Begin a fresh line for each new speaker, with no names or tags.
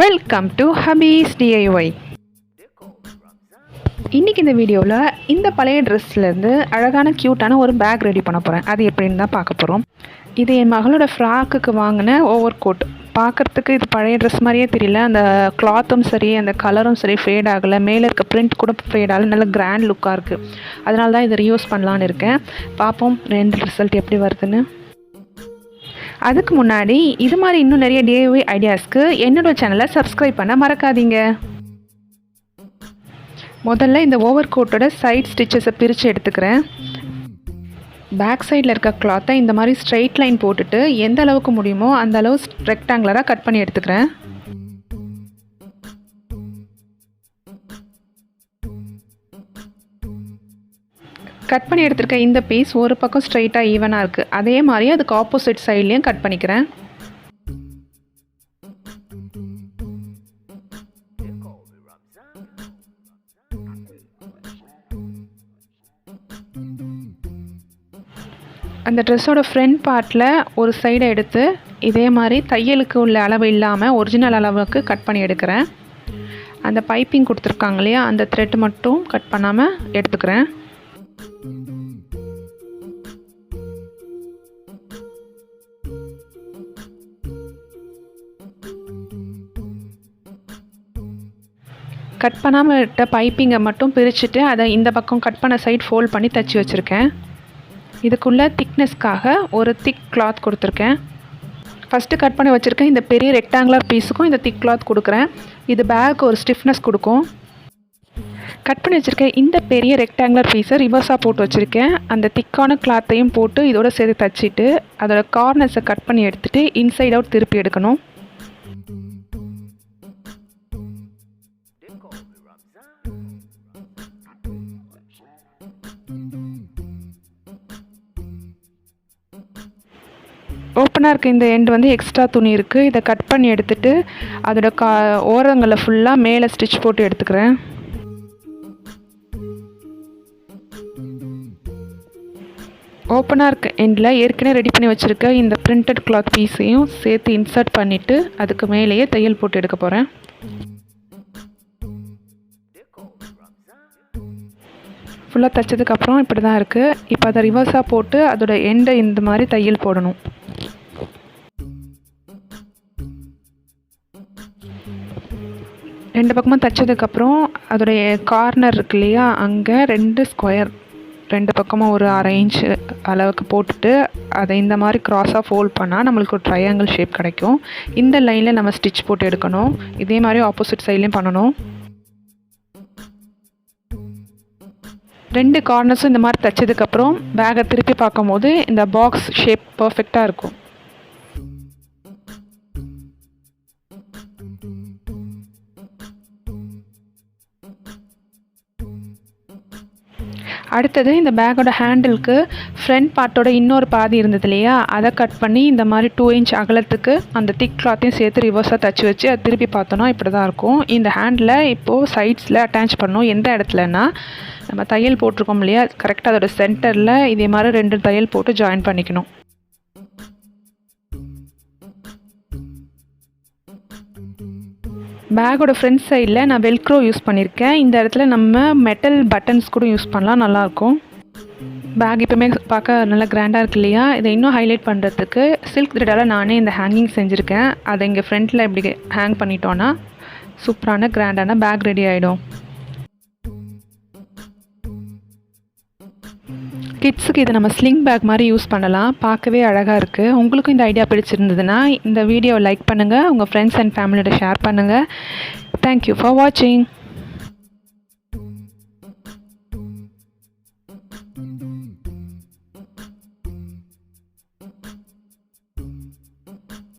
Welcome to Hafiz DIY. இன்றைக்கி இந்த வீடியோவில் இந்த பழைய ட்ரெஸ்லேருந்து அழகான க்யூட்டான ஒரு பேக் ரெடி பண்ண போகிறேன். அது எப்படின்னு தான் பார்க்க போகிறோம். இது என் மகளோட ஃப்ராக்குக்கு வாங்கின ஓவர் கோட். பார்க்குறதுக்கு இது பழைய ட்ரெஸ் மாதிரியே தெரியல. அந்த கிளாத்தும் சரி, அந்த கலரும் சரி ஃபேட் ஆகலை. மேலே இருக்க பிரிண்ட் கூட ஃபேட் ஆகலை. நல்ல கிராண்ட் லுக்காக இருக்குது. அதனால தான் இதை ரீயூஸ் பண்ணலான்னு இருக்கேன். பார்ப்போம் ரெண்டு ரிசல்ட் எப்படி வருதுன்னு. அதுக்கு முன்னாடி இது மாதிரி இன்னும் நிறைய டிஐஒய் ஐடியாஸ்க்கு என்னோடய சேனலை சப்ஸ்கிரைப் பண்ண மறக்காதீங்க. முதல்ல இந்த ஓவர் கோட்டோட சைட் ஸ்டிச்சஸை பிரித்து எடுத்துக்கிறேன். பேக் சைடில் இருக்க கிளாத்தை இந்த மாதிரி ஸ்ட்ரெயிட் லைன் போட்டுட்டு எந்த அளவுக்கு முடியுமோ அந்த அளவு ரெக்டாங்குலராக கட் பண்ணி எடுத்துக்கிறேன். கட் பண்ணி எடுத்துருக்க இந்த பீஸ் ஒரு பக்கம் ஸ்ட்ரைட்டாக ஈவனாக இருக்குது. அதே மாதிரி அதுக்கு ஆப்போசிட் சைட்லேயும் கட் பண்ணிக்கிறேன். அந்த ட்ரெஸ்ஸோட ஃப்ரண்ட் பார்ட்டில் ஒரு சைடை எடுத்து இதே மாதிரி தையலுக்கு உள்ள அளவு இல்லாமல் ஒரிஜினல் அளவுக்கு கட் பண்ணி எடுக்கிறேன். அந்த பைப்பிங் கொடுத்துருக்காங்க இல்லையா, அந்த த்ரெட் மட்டும் கட் பண்ணாமல் எடுத்துக்கிறேன். கட் பண்ணாமல் விட்ட பைப்பிங்கை மட்டும் பிரிச்சுட்டு அதை இந்த பக்கம் கட் பண்ண சைட் ஃபோல்ட் பண்ணி தைச்சி வச்சுருக்கேன். இதுக்குள்ளே திக்னஸ்க்காக ஒரு திக் கிளாத் கொடுத்துருக்கேன். ஃபஸ்ட்டு கட் பண்ணி வச்சுருக்கேன் இந்த பெரிய ரெக்டாங்குலர் பீஸுக்கும் இந்த திக் கிளாத் கொடுக்குறேன். இது பேக்கு ஒரு ஸ்டிஃப்னஸ் கொடுக்கும். கட் பண்ணி வச்சுருக்கேன் இந்த பெரிய ரெக்டாங்குலர் பீஸை ரிவர்ஸாக போட்டு வச்சுருக்கேன். அந்த திக்கான கிளாத்தையும் போட்டு இதோட சேர்த்து தைச்சிட்டு அதோட கார்னர்ஸை கட் பண்ணி எடுத்துகிட்டு இன்சைட் அவுட் திருப்பி எடுக்கணும். ஓப்பனாக இருக்க இந்த எண்டு வந்து எக்ஸ்ட்ரா துணி இருக்குது. இதை கட் பண்ணி எடுத்துகிட்டு அதோட ஓரங்களை ஃபுல்லாக மேலே ஸ்டிச் போட்டு எடுத்துக்கிறேன். ஓப்பனாக இருக்க எண்டில் ஏற்கனவே ரெடி பண்ணி வச்சுருக்க இந்த பிரிண்டட் கிளாத் பீஸையும் சேர்த்து இன்சர்ட் பண்ணிவிட்டு அதுக்கு மேலேயே தையல் போட்டு எடுக்க போகிறேன். ஃபுல்லாக தைச்சதுக்கப்புறம் இப்படி தான் இருக்குது. இப்போ அதை ரிவர்ஸாக போட்டு அதோட எண்டை இந்த மாதிரி தையல் போடணும். ரெண்டு பக்கமும் தைச்சதுக்கப்புறம் அதோடைய கார்னர் இருக்கு இல்லையா, அங்கே 2 ஸ்கொயர் 2 பக்கமும் ஒரு 1/2 இன்ச்சு அளவுக்கு போட்டுட்டு அதை இந்த மாதிரி க்ராஸாக ஃபோல்ட் பண்ணால் நம்மளுக்கு ஒரு ட்ரையாங்கிள் ஷேப் கிடைக்கும். இந்த லைனில் நம்ம ஸ்டிச் போட்டு எடுக்கணும். இதே மாதிரி ஆப்போசிட் சைட்லேயும் பண்ணணும். 2 கார்னர்ஸும் இந்த மாதிரி தைச்சதுக்கப்புறம் பேக்கை திருப்பி பார்க்கும்போது இந்த பாக்ஸ் ஷேப் பர்ஃபெக்டாக இருக்கும். அடுத்தது இந்த பேக்கோட ஹேண்டிலுக்கு ஃப்ரண்ட் பார்ட்டோட இன்னொரு பாதி இருந்தது இல்லையா, அதை கட் பண்ணி இந்த மாதிரி 2 இன்ச் அகலத்துக்கு அந்த திக் கிளாத்தையும் சேர்த்து ரிவர்ஸாக தைச்சி வச்சு அது திருப்பி பார்த்தோன்னா இப்படி தான் இருக்கும். இந்த ஹேண்டில் இப்போது சைட்ஸில் அட்டாச் பண்ணணும். எந்த இடத்துலனா நம்ம தையல் போட்டிருக்கோம் இல்லையா, கரெக்டாக அதோட சென்டரில் இதே மாதிரி 2 தையல் போட்டு ஜாயின் பண்ணிக்கணும். பேக்கோட ஃப்ரண்ட் சைடில் நான் வெல்க்ரோ யூஸ் பண்ணியிருக்கேன். இந்த இடத்துல நம்ம மெட்டல் பட்டன்ஸ் கூட யூஸ் பண்ணலாம், நல்லாயிருக்கும். பேக் இப்போமே பார்க்க நல்லா கிராண்டாக இருக்கு இல்லையா. இதை இன்னும் ஹைலைட் பண்ணுறதுக்கு சில்க் த்ரெட்டால் நானே இந்த ஹேங்கிங் செஞ்சுருக்கேன். அதை இங்கே ஃப்ரண்ட்டில் இப்படி ஹேங் பண்ணிட்டோன்னா சூப்பரான கிராண்டான பேக் ரெடி ஆகிடும். கிட்ஸுக்கு இதை நம்ம ஸ்லிங் பேக் மாதிரி யூஸ் பண்ணலாம். பார்க்கவே அழகாக இருக்குது. உங்களுக்கும் இந்த ஐடியா பிடிச்சிருந்ததுன்னா இந்த வீடியோவை லைக் பண்ணுங்கள், உங்கள் ஃப்ரெண்ட்ஸ் அண்ட் ஃபேமிலியோட ஷேர் பண்ணுங்கள். தேங்க்யூ ஃபார் வாட்சிங்.